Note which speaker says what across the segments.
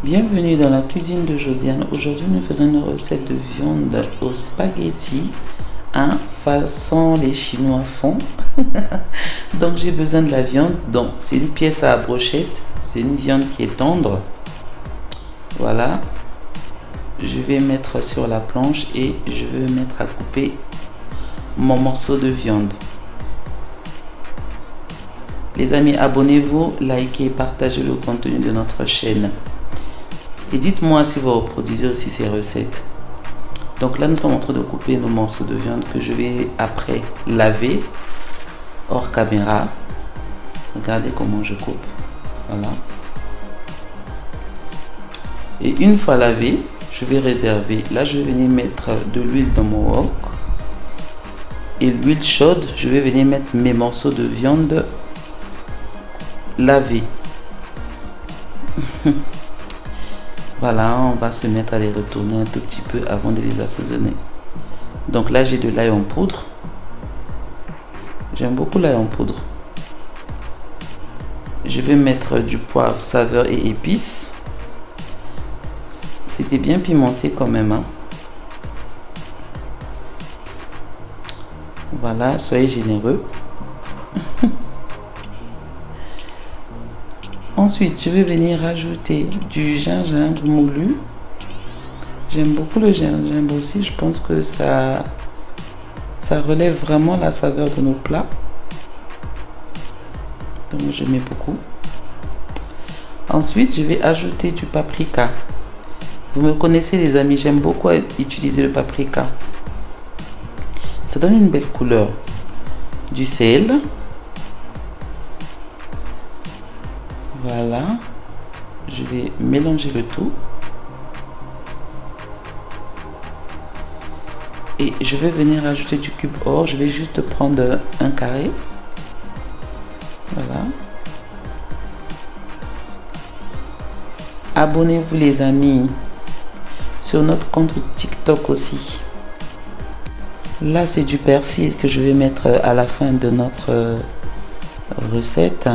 Speaker 1: Bienvenue dans la cuisine de Josiane. Aujourd'hui, nous faisons une recette de viande aux spaghettis, façon les Chinois font. Donc, j'ai besoin de la viande. Donc, c'est une pièce à brochette. C'est une viande qui est tendre. Voilà. Je vais mettre sur la planche et je vais mettre à couper mon morceau de viande. Les amis, abonnez-vous, likez, partagez le contenu de notre chaîne. Et dites-moi si vous reproduisez aussi ces recettes. Donc là, nous sommes en train de couper nos morceaux de viande que je vais après laver hors caméra. Regardez comment je coupe. Voilà. Et une fois lavé, je vais réserver. Là, je vais venir mettre de l'huile dans mon wok. Et l'huile chaude, je vais venir mettre mes morceaux de viande lavés. Voilà, on va se mettre à les retourner un tout petit peu avant de les assaisonner. Donc là, j'ai de l'ail en poudre. J'aime beaucoup l'ail en poudre. Je vais mettre du poivre, saveur et épices. C'était bien pimenté quand même. Hein. Voilà, soyez généreux. Ensuite, je vais venir rajouter du gingembre moulu. J'aime beaucoup le gingembre aussi. Je pense que ça relève vraiment la saveur de nos plats. Donc, je mets beaucoup. Ensuite, je vais ajouter du paprika. Vous me connaissez les amis, j'aime beaucoup utiliser le paprika. Ça donne une belle couleur. Du sel. Voilà, je vais mélanger le tout et je vais venir ajouter du cube or. Je vais juste prendre un carré. Voilà. Abonnez-vous les amis sur notre compte TikTok aussi. Là, c'est du persil que je vais mettre à la fin de notre recette.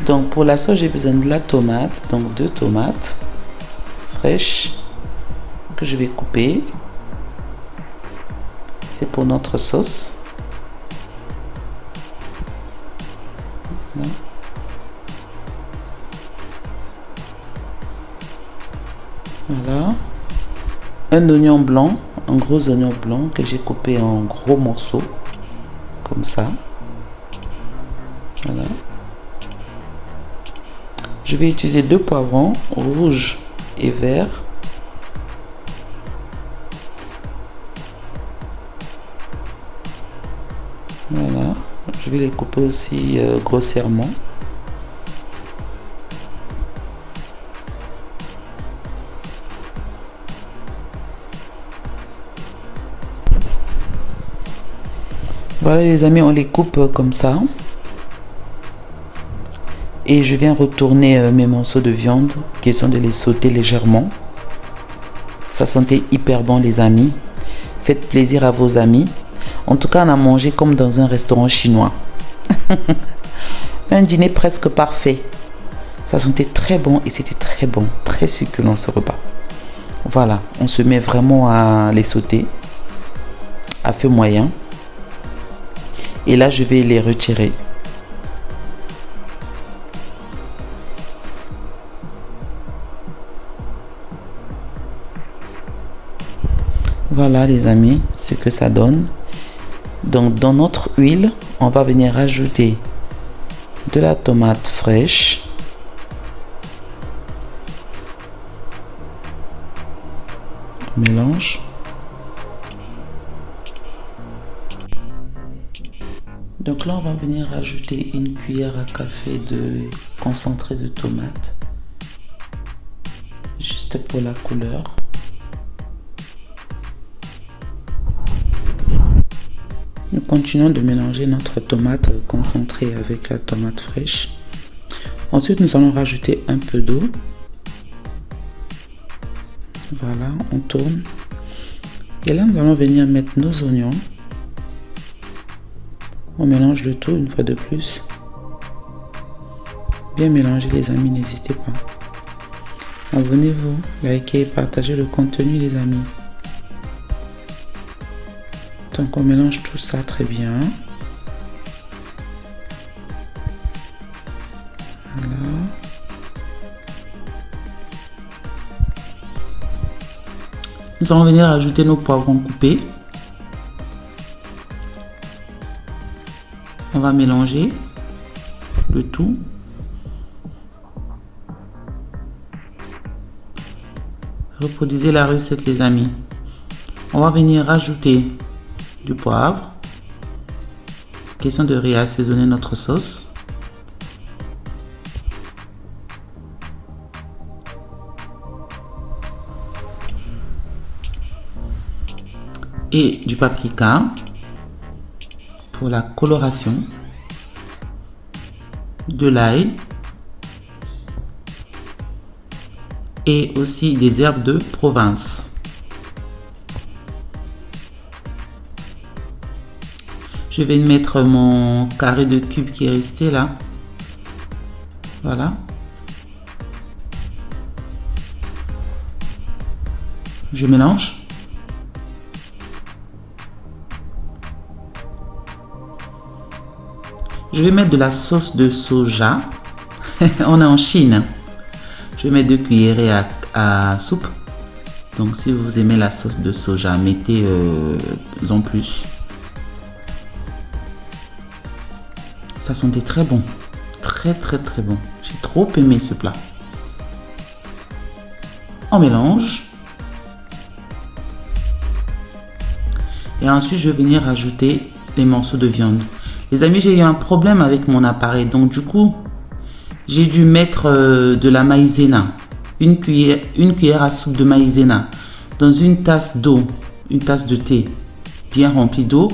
Speaker 1: Donc pour la sauce, j'ai besoin de la tomate, donc 2 tomates fraîches que je vais couper. C'est pour notre sauce. Voilà. Un oignon blanc, un gros oignon blanc que j'ai coupé en gros morceaux, comme ça. Voilà. Je vais utiliser 2 poivrons, rouge et vert. Voilà, je vais les couper aussi grossièrement. Voilà les amis, on les coupe comme ça. Et je viens retourner mes morceaux de viande, question de les sauter légèrement. Ça sentait hyper bon les amis. Faites plaisir à vos amis. En tout cas, on a mangé comme dans un restaurant chinois. Un dîner presque parfait. Ça sentait très bon et c'était très bon, très succulent ce repas. Voilà, on se met vraiment à les sauter à feu moyen. Et là, je vais les retirer. Voilà les amis, ce que ça donne. Donc dans notre huile, on va venir ajouter de la tomate fraîche. On mélange. Donc là, on va venir ajouter une cuillère à café de concentré de tomate. Juste pour la couleur. Nous continuons de mélanger notre tomate concentrée avec la tomate fraîche. Ensuite, nous allons rajouter un peu d'eau. Voilà, on tourne. Et là, nous allons venir mettre nos oignons. On mélange le tout une fois de plus. Bien mélanger les amis, n'hésitez pas. Abonnez-vous, likez et partagez le contenu les amis. Donc on mélange tout ça très bien. Voilà. Nous allons venir ajouter nos poivrons coupés. On va mélanger le tout. Reproduisez la recette les amis. On va venir rajouter du poivre. Question de réassaisonner notre sauce. Et du paprika pour la coloration. De l'ail. Et aussi des herbes de Provence. Je vais mettre mon carré de cubes qui est resté là. Voilà. Je mélange. Je vais mettre de la sauce de soja. On est en Chine. Je vais mettre 2 cuillerées à soupe. Donc si vous aimez la sauce de soja, mettez en plus. Ça sentait très bon. Très bon. J'ai trop aimé ce plat. On mélange. Et ensuite, je vais venir ajouter les morceaux de viande. Les amis, j'ai eu un problème avec mon appareil. Donc du coup, j'ai dû mettre de la maïzena, une cuillère à soupe de maïzena dans une tasse d'eau, une tasse de thé bien remplie d'eau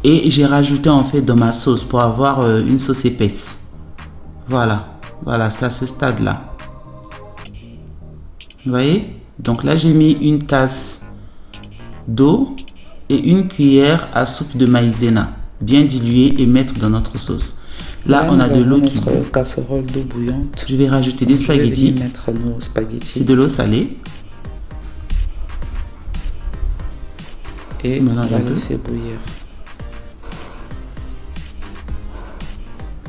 Speaker 1: et j'ai rajouté en fait dans ma sauce pour avoir une sauce épaisse. Voilà, c'est à ce stade là. Vous voyez? Donc là j'ai mis une tasse d'eau et une cuillère à soupe de maïzena bien diluée et mettre dans notre sauce. Là, on a de l'eau qui bout. Casserole d'eau bouillante. Je vais rajouter des spaghettis. Je vais mettre nos spaghettis. C'est de l'eau salée. Et on va laisser bouillir.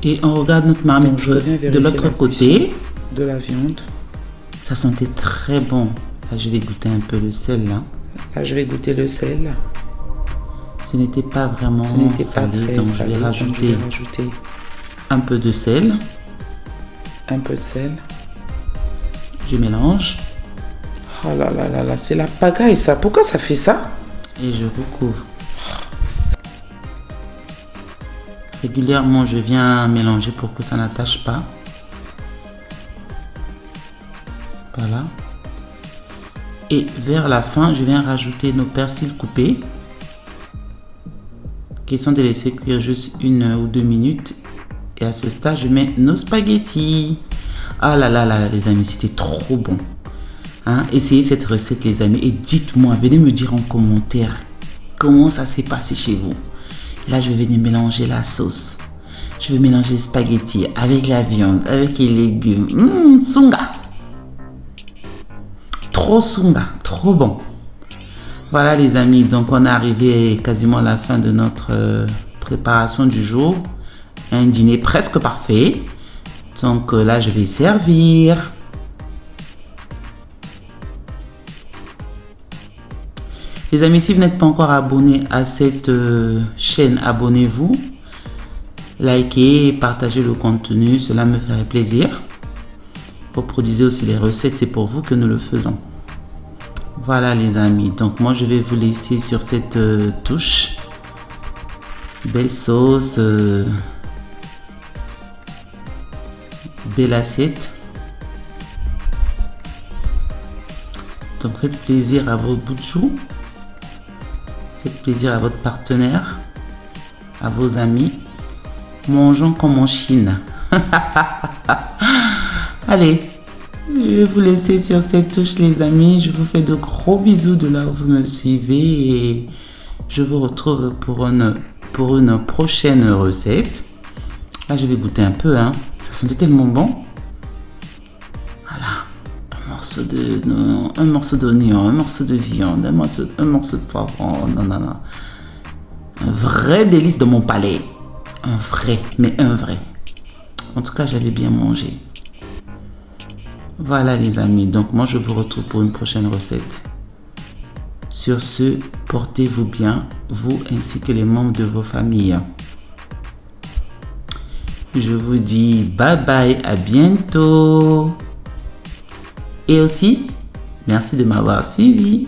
Speaker 1: Et on regarde notre marmite de l'autre côté. De la viande. Ça sentait très bon. Là, je vais goûter un peu le sel. Là, je vais goûter le sel. Ce n'était pas vraiment salé, donc je vais rajouter un peu de sel. Je mélange. Oh là là là là, c'est la pagaille ça. Pourquoi ça fait ça? Et je recouvre. Régulièrement, je viens mélanger pour que ça n'attache pas. Voilà. Et vers la fin, je viens rajouter nos persils coupés. Question de laisser cuire juste 1 ou 2 minutes. Et à ce stade, je mets nos spaghettis. Ah là là là, les amis, c'était trop bon. Essayez cette recette, les amis. Et dites-moi, venez me dire en commentaire comment ça s'est passé chez vous. Là, je vais venir mélanger la sauce. Je vais mélanger les spaghettis avec la viande, avec les légumes. Sunga. Trop sunga, trop bon. Voilà, les amis. Donc, on est arrivé quasiment à la fin de notre préparation du jour. Un dîner presque parfait. Donc là, je vais servir. Les amis, si vous n'êtes pas encore abonné à cette chaîne, abonnez-vous. Likez, partagez le contenu, cela me ferait plaisir. Reproduisez aussi les recettes, c'est pour vous que nous le faisons. Voilà les amis, donc moi je vais vous laisser sur cette touche. Belle sauce. Belle assiette. Donc faites plaisir à vos bouts de chou. Faites plaisir à votre partenaire, à vos amis. Mangeons comme en Chine. Allez, je vais vous laisser sur cette touche les amis. Je vous fais de gros bisous de là où vous me suivez et je vous retrouve pour une prochaine recette. Là, je vais goûter un peu. Ça sentait tellement bon. Voilà, on un morceau d'oignon, un morceau de viande, un morceau de poivron. Non, non, non. Un vrai délice de mon palais. Un vrai. En tout cas, j'avais bien mangé. Voilà les amis, donc moi je vous retrouve pour une prochaine recette. Sur ce, portez-vous bien, vous ainsi que les membres de vos familles. Je vous dis bye bye, à bientôt. Et aussi, merci de m'avoir suivi.